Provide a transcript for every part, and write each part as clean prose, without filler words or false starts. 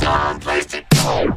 someplace to go.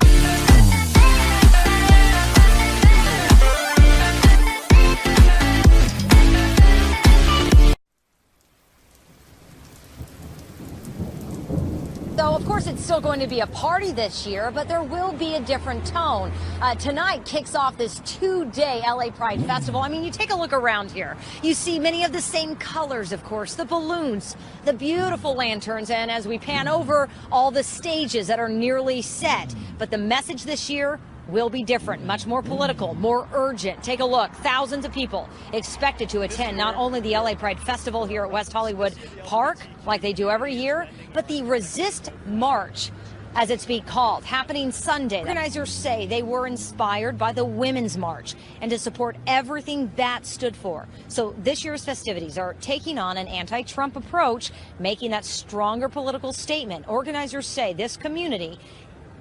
So, of course, it's still going to be a party this year, but there will be a different tone. Tonight kicks off this two-day LA Pride Festival. I mean, you take a look around here. You see many of the same colors, of course, the balloons, the beautiful lanterns, and as we pan over, all the stages that are nearly set. But the message this year will be different, much more political, more urgent. Take a look. Thousands of people expected to attend not only the LA Pride Festival here at West Hollywood Park, like they do every year, but the Resist March, as it's being called, happening Sunday. Organizers say they were inspired by the Women's March and to support everything that stood for. So this year's festivities are taking on an anti-Trump approach, making that stronger political statement. Organizers say this community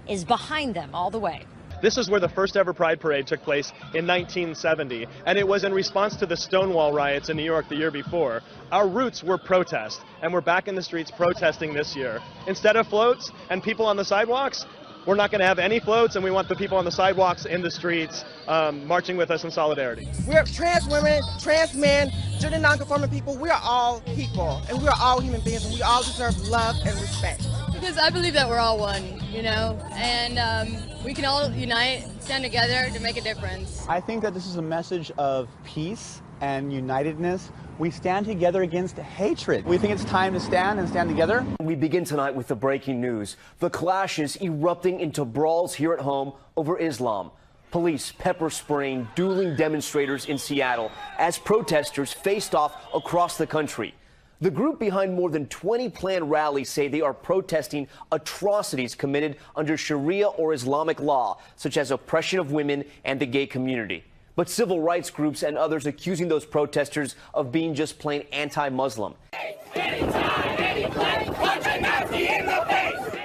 is behind them all the way. This is where the first ever Pride Parade took place in 1970, and it was in response to the Stonewall riots in New York the year before. Our roots were protest, and we're back in the streets protesting this year. Instead of floats and people on the sidewalks, we're not going to have any floats, and we want the people on the sidewalks in the streets marching with us in solidarity. We're trans women, trans men, gender nonconforming people. We are all people, and we are all human beings, and we all deserve love and respect. Because I believe that we're all one, you know, and we can all unite, stand together to make a difference. I think that this is a message of peace and unitedness. We stand together against hatred. We think it's time to stand and stand together. We begin tonight with the breaking news. The clashes erupting into brawls here at home over Islam. Police pepper spraying dueling demonstrators in Seattle as protesters faced off across the country. The group behind more than 20 planned rallies say they are protesting atrocities committed under Sharia or Islamic law, such as oppression of women and the gay community. But civil rights groups and others accusing those protesters of being just plain anti-Muslim.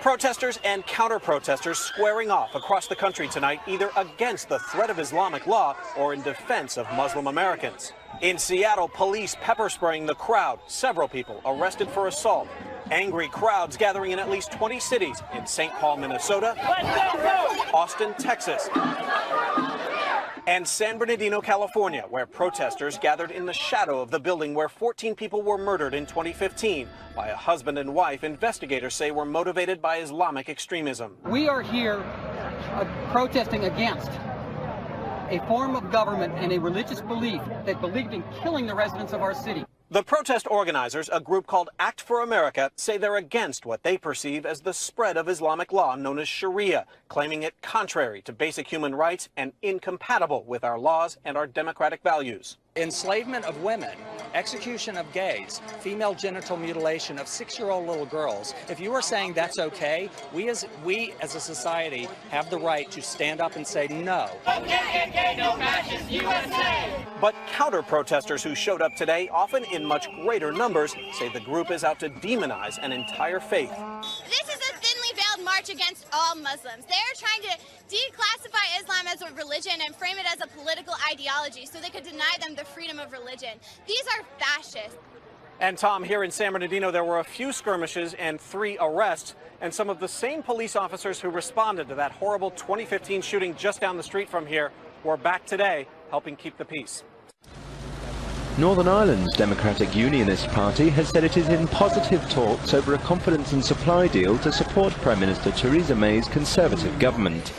Protesters and counter-protesters squaring off across the country tonight, either against the threat of Islamic law or in defense of Muslim Americans. In Seattle, police pepper spraying the crowd. Several people arrested for assault. Angry crowds gathering in at least 20 cities in St. Paul, Minnesota, Austin, Texas, and San Bernardino, California, where protesters gathered in the shadow of the building where 14 people were murdered in 2015 by a husband and wife investigators say were motivated by Islamic extremism. We are here protesting against a form of government and a religious belief that believed in killing the residents of our city. The protest organizers, a group called Act for America, say they're against what they perceive as the spread of Islamic law known as Sharia, claiming it contrary to basic human rights and incompatible with our laws and our democratic values. Enslavement of women, execution of gays, female genital mutilation of 6-year-old little girls. If you are saying that's okay, we as a society have the right to stand up and say no. No fascist USA! But counter-protesters who showed up today, often in much greater numbers, say the group is out to demonize an entire faith. This is a thinly veiled march against all Muslims. They're trying to declassify Islam as a religion and frame it as a political ideology so they could deny them the freedom of religion. These are fascists. And Tom, here in San Bernardino, there were a few skirmishes and 3 arrests, and some of the same police officers who responded to that horrible 2015 shooting just down the street from here were back today helping keep the peace. Northern Ireland's Democratic Unionist Party has said it is in positive talks over a confidence and supply deal to support Prime Minister Theresa May's Conservative government.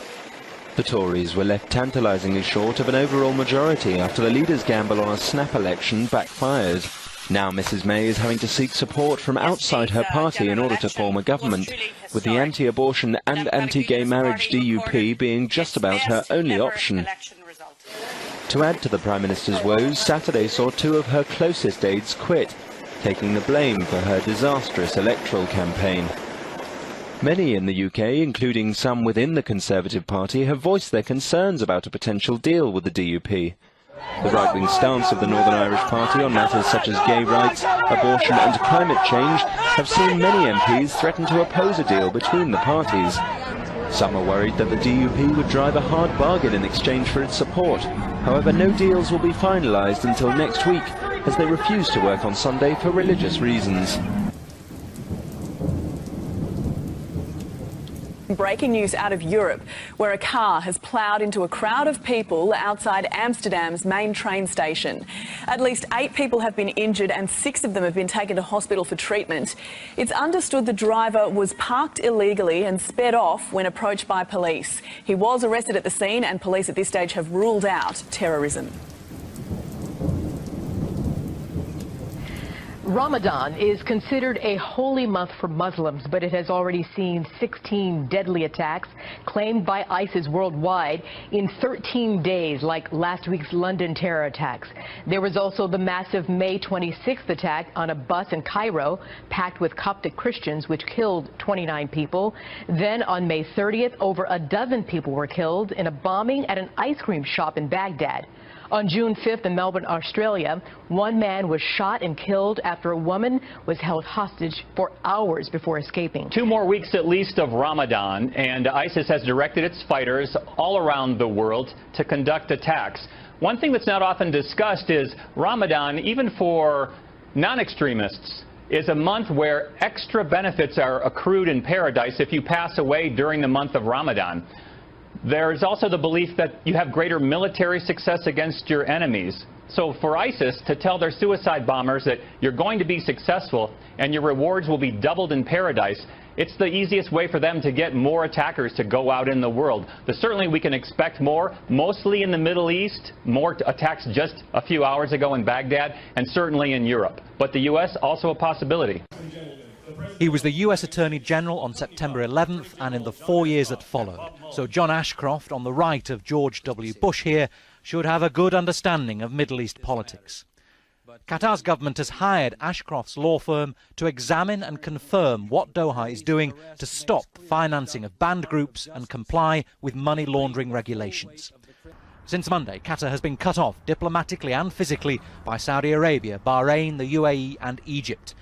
The Tories were left tantalisingly short of an overall majority after the leader's gamble on a snap election backfired. Now Mrs May is having to seek support from outside her party in order to form a government, with the anti-abortion and anti-gay marriage DUP being just about her only option. To add to the Prime Minister's woes, Saturday saw 2 of her closest aides quit, taking the blame for her disastrous electoral campaign. Many in the UK, including some within the Conservative Party, have voiced their concerns about a potential deal with the DUP. The right-wing stance of the Northern Irish Party on matters such as gay rights, abortion and climate change have seen many MPs threaten to oppose a deal between the parties. Some are worried that the DUP would drive a hard bargain in exchange for its support. However, no deals will be finalised until next week, as they refuse to work on Sunday for religious reasons. Breaking news out of Europe, where a car has ploughed into a crowd of people outside Amsterdam's main train station. At least 8 people have been injured and 6 of them have been taken to hospital for treatment. It's understood the driver was parked illegally and sped off when approached by police. He was arrested at the scene and police at this stage have ruled out terrorism. Ramadan is considered a holy month for Muslims, but it has already seen 16 deadly attacks claimed by ISIS worldwide in 13 days, like last week's London terror attacks. There was also the massive May 26th attack on a bus in Cairo packed with Coptic Christians, which killed 29 people. Then on May 30th, over a dozen people were killed in a bombing at an ice cream shop in Baghdad. On June 5th in Melbourne, Australia, 1 man was shot and killed after a woman was held hostage for hours before escaping. 2 more weeks at least of Ramadan, and ISIS has directed its fighters all around the world to conduct attacks. One thing that's not often discussed is Ramadan, even for non-extremists, is a month where extra benefits are accrued in paradise if you pass away during the month of Ramadan. There is also the belief that you have greater military success against your enemies. So for ISIS to tell their suicide bombers that you're going to be successful and your rewards will be doubled in paradise, it's the easiest way for them to get more attackers to go out in the world. But certainly we can expect more, mostly in the Middle East, more attacks just a few hours ago in Baghdad, and certainly in Europe. But the U.S. also a possibility. He was the U.S. Attorney General on September 11th and in the 4 years that followed. So John Ashcroft, on the right of George W. Bush here, should have a good understanding of Middle East politics. Qatar's government has hired Ashcroft's law firm to examine and confirm what Doha is doing to stop financing of banned groups and comply with money laundering regulations. Since Monday, Qatar has been cut off diplomatically and physically by Saudi Arabia, Bahrain, the UAE and Egypt.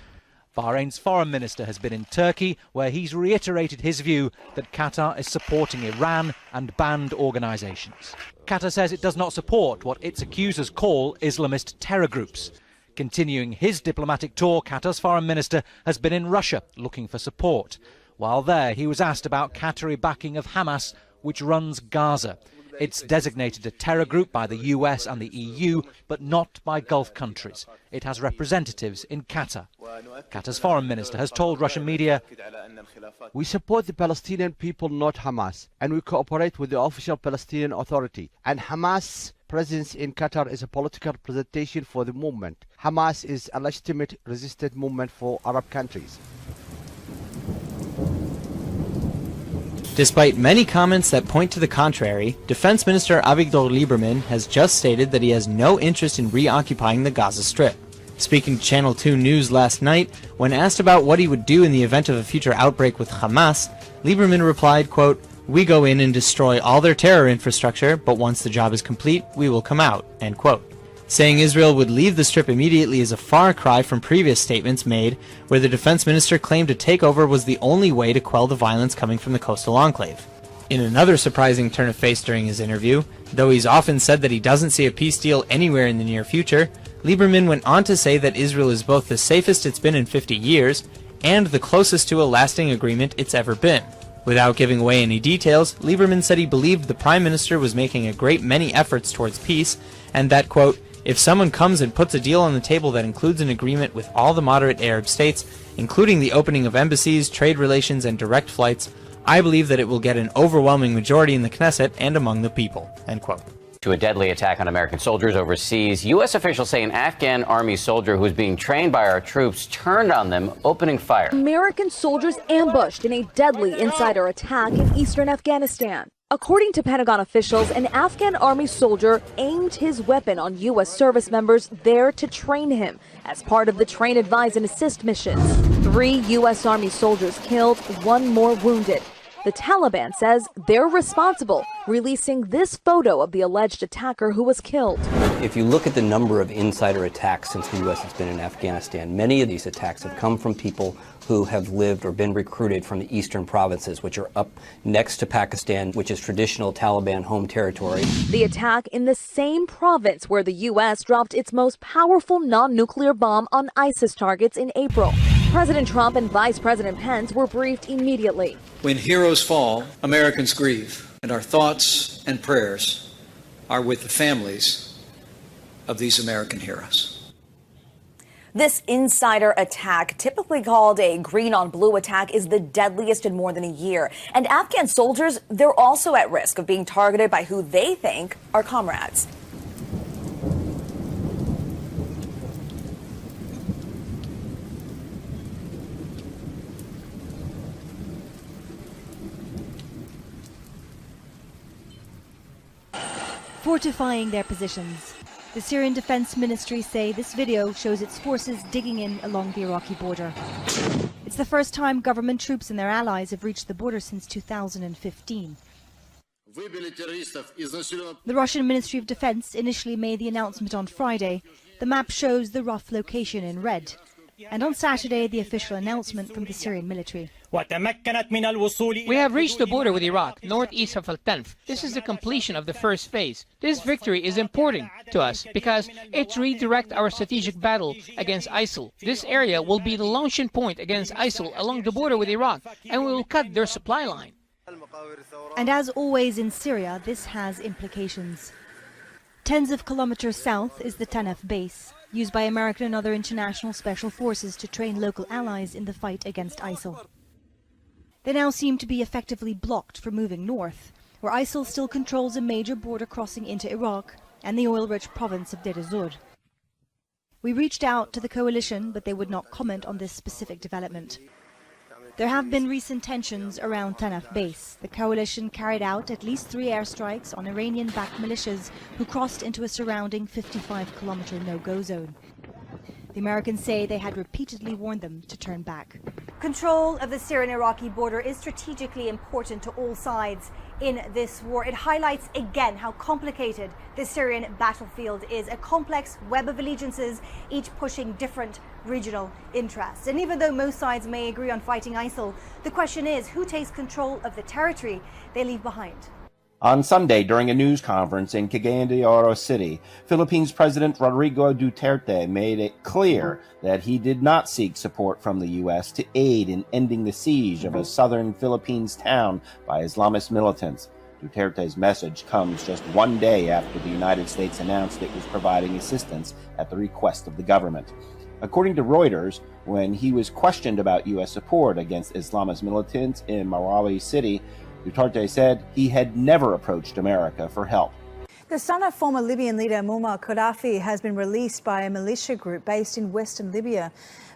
Bahrain's foreign minister has been in Turkey, where he's reiterated his view that Qatar is supporting Iran and banned organisations. Qatar says it does not support what its accusers call Islamist terror groups. Continuing his diplomatic tour, Qatar's foreign minister has been in Russia looking for support. While there, he was asked about Qatari backing of Hamas, which runs Gaza. It's designated a terror group by the US and the EU, but not by Gulf countries. It has representatives in Qatar. Qatar's foreign minister has told Russian media, "We support the Palestinian people, not Hamas, and we cooperate with the official Palestinian Authority. And Hamas' presence in Qatar is a political representation for the movement. Hamas is a legitimate resistance movement for Arab countries." Despite many comments that point to the contrary, Defense Minister Avigdor Lieberman has just stated that he has no interest in reoccupying the Gaza Strip. Speaking to Channel 2 News last night, when asked about what he would do in the event of a future outbreak with Hamas, Lieberman replied, quote, "We go in and destroy all their terror infrastructure, but once the job is complete, we will come out," end quote. Saying Israel would leave the Strip immediately is a far cry from previous statements made where the defense minister claimed a takeover was the only way to quell the violence coming from the coastal enclave. In another surprising turn of face during his interview, though he's often said that he doesn't see a peace deal anywhere in the near future, Lieberman went on to say that Israel is both the safest it's been in 50 years and the closest to a lasting agreement it's ever been. Without giving away any details, Lieberman said he believed the Prime Minister was making a great many efforts towards peace and that, quote, "If someone comes and puts a deal on the table that includes an agreement with all the moderate Arab states, including the opening of embassies, trade relations, and direct flights, I believe that it will get an overwhelming majority in the Knesset and among the people," end quote. To a deadly attack on American soldiers overseas, U.S. officials say an Afghan army soldier who was being trained by our troops turned on them, opening fire. American soldiers ambushed in a deadly insider attack in eastern Afghanistan. According to Pentagon officials, an Afghan army soldier aimed his weapon on U.S. service members there to train him as part of the Train, Advise, and Assist missions. 3 U.S. Army soldiers killed, 1 more wounded. The Taliban says they're responsible, releasing this photo of the alleged attacker who was killed. If you look at the number of insider attacks since the U.S. has been in Afghanistan, many of these attacks have come from people who have lived or been recruited from the eastern provinces, which are up next to Pakistan, which is traditional Taliban home territory. The attack in the same province where the U.S. dropped its most powerful non-nuclear bomb on ISIS targets in April. President Trump and Vice President Pence were briefed immediately. When heroes fall, Americans grieve, and our thoughts and prayers are with the families of these American heroes. This insider attack, typically called a green on blue attack, is the deadliest in more than a year. And Afghan soldiers, they're also at risk of being targeted by who they think are comrades. Fortifying their positions. The Syrian Defense Ministry say this video shows its forces digging in along the Iraqi border. It's the first time government troops and their allies have reached the border since 2015. The Russian Ministry of Defense initially made the announcement on Friday. The map shows the rough location in red. And on Saturday, the official announcement from the Syrian military. We have reached the border with Iraq, northeast of Al-Tanf. This is the completion of the first phase. This victory is important to us because it redirects our strategic battle against ISIL. This area will be the launching point against ISIL along the border with Iraq, and we will cut their supply line. And as always in Syria, this has implications. Tens of kilometers south is the Tanaf base, used by American and other international special forces to train local allies in the fight against ISIL. They now seem to be effectively blocked from moving north, where ISIL still controls a major border crossing into Iraq and the oil-rich province of Deir ez-Zor. We reached out to the coalition, but they would not comment on this specific development. There have been recent tensions around Tanaf base. The coalition carried out at least 3 airstrikes on Iranian-backed militias who crossed into a surrounding 55-kilometer no-go zone. The Americans say they had repeatedly warned them to turn back. Control of the Syrian-Iraqi border is strategically important to all sides in this war. It highlights again how complicated the Syrian battlefield is, a complex web of allegiances, each pushing different regional interests. And even though most sides may agree on fighting ISIL, the question is who takes control of the territory they leave behind. On Sunday, during a news conference in Cagayan de Oro City, Philippines President Rodrigo Duterte made it clear that he did not seek support from the U.S. to aid in ending the siege of a southern Philippines town by Islamist militants. Duterte's message comes just one day after the United States announced it was providing assistance at the request of the government. According to Reuters, when he was questioned about U.S. support against Islamist militants in Marawi City, Duterte said he had never approached America for help. The son of former Libyan leader Muammar Gaddafi has been released by a militia group based in western Libya.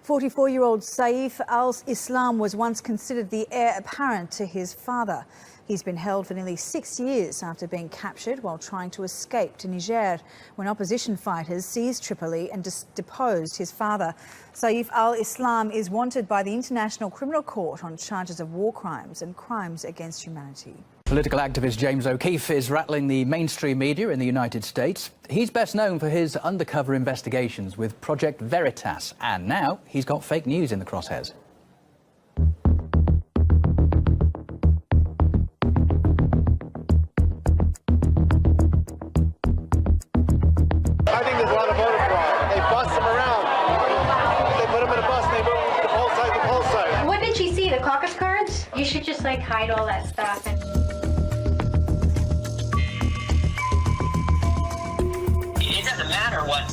44-year-old Saif al-Islam was once considered the heir apparent to his father. He's been held for nearly 6 years after being captured while trying to escape to Niger when opposition fighters seized Tripoli and deposed his father. Saif al-Islam is wanted by the International Criminal Court on charges of war crimes and crimes against humanity. Political activist James O'Keefe is rattling the mainstream media in the United States. He's best known for his undercover investigations with Project Veritas, and now he's got fake news in the crosshairs. I think there's a lot of voter fraud. They bust them around. They put them in a bus and they move them to poll site to poll site. What did she see? The caucus cards? You should just like hide all that stuff. It doesn't matter what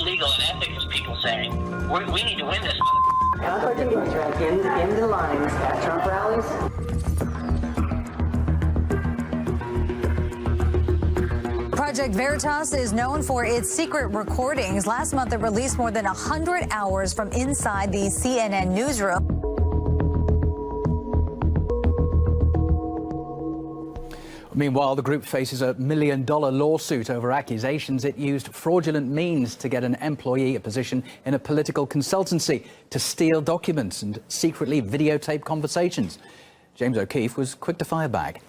legal and ethics people say. We need to win this. In the lines at Trump rallies. Project Veritas is known for its secret recordings. Last month, it released more than 100 hours from inside the CNN newsroom. Meanwhile, the group faces a $1 million lawsuit over accusations it used fraudulent means to get an employee a position in a political consultancy, to steal documents and secretly videotape conversations. James O'Keefe was quick to fire back.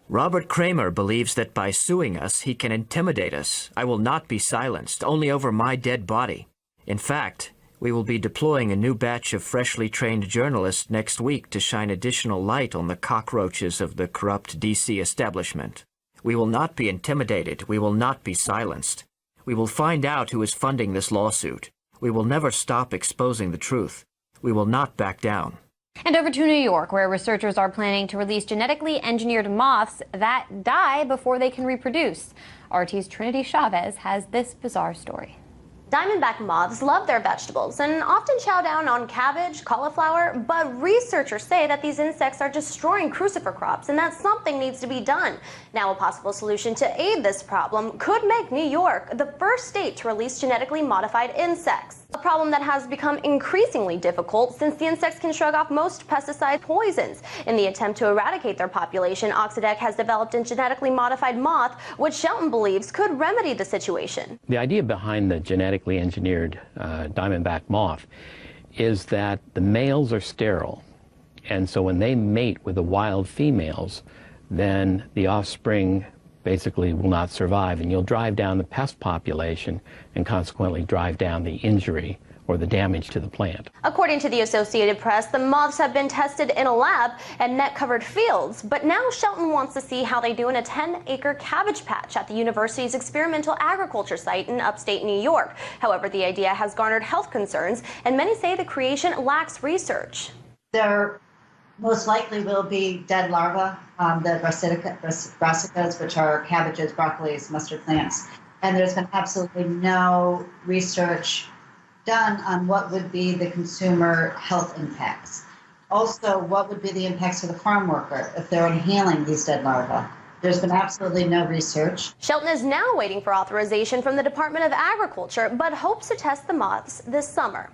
Robert Kramer believes that by suing us, he can intimidate us. I will not be silenced, only over my dead body. In fact, we will be deploying a new batch of freshly trained journalists next week to shine additional light on the cockroaches of the corrupt D.C. establishment. We will not be intimidated. We will not be silenced. We will find out who is funding this lawsuit. We will never stop exposing the truth. We will not back down. And over to New York, where researchers are planning to release genetically engineered moths that die before they can reproduce. RT's Trinity Chavez has this bizarre story. Diamondback moths love their vegetables and often chow down on cabbage, cauliflower, but researchers say that these insects are destroying crucifer crops and that something needs to be done. Now, a possible solution to aid this problem could make New York the first state to release genetically modified insects. A problem that has become increasingly difficult since the insects can shrug off most pesticide poisons. In the attempt to eradicate their population, Oxidec has developed a genetically modified moth, which Shelton believes could remedy the situation. The idea behind the genetically engineered diamondback moth is that the males are sterile, and so when they mate with the wild females, then the offspring basically will not survive, and you'll drive down the pest population and consequently drive down the injury or the damage to the plant. According to the Associated Press, the moths have been tested in a lab and net-covered fields, but now Shelton wants to see how they do in a 10-acre cabbage patch at the university's experimental agriculture site in upstate New York. However, the idea has garnered health concerns, and many say the creation lacks research. There most likely will be dead larvae, the brassicas, which are cabbages, broccolis, mustard plants, and there's been absolutely no research done on what would be the consumer health impacts. Also, what would be the impacts for the farm worker if they're inhaling these dead larvae. There's been absolutely no research. Shelton is now waiting for authorization from the Department of Agriculture, but hopes to test the moths this summer.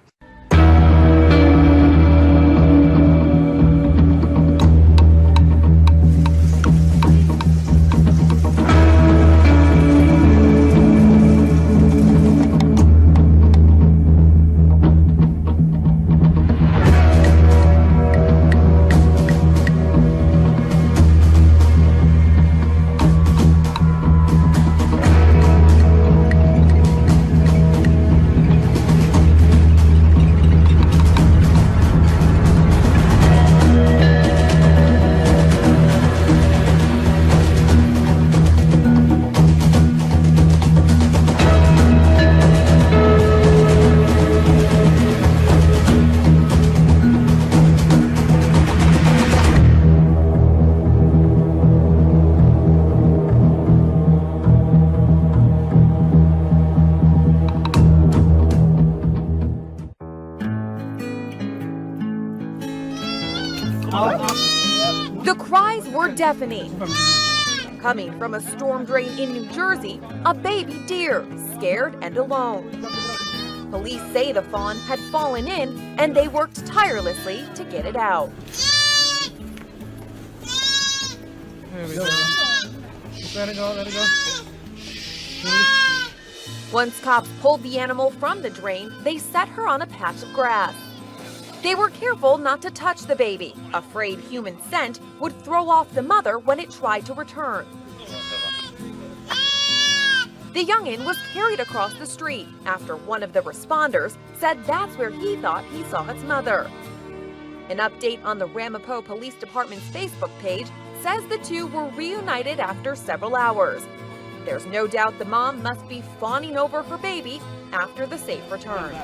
The cries were deafening. Coming from a storm drain in New Jersey, a baby deer, scared and alone. Police say the fawn had fallen in, and they worked tirelessly to get it out. There we go. Let it go, let it go. Once cops pulled the animal from the drain, they set her on a patch of grass. They were careful not to touch the baby, afraid human scent would throw off the mother when it tried to return. The young'un was carried across the street after one of the responders said that's where he thought he saw its mother. An update on the Ramapo Police Department's Facebook page says the two were reunited after several hours. There's no doubt the mom must be fawning over her baby after the safe return.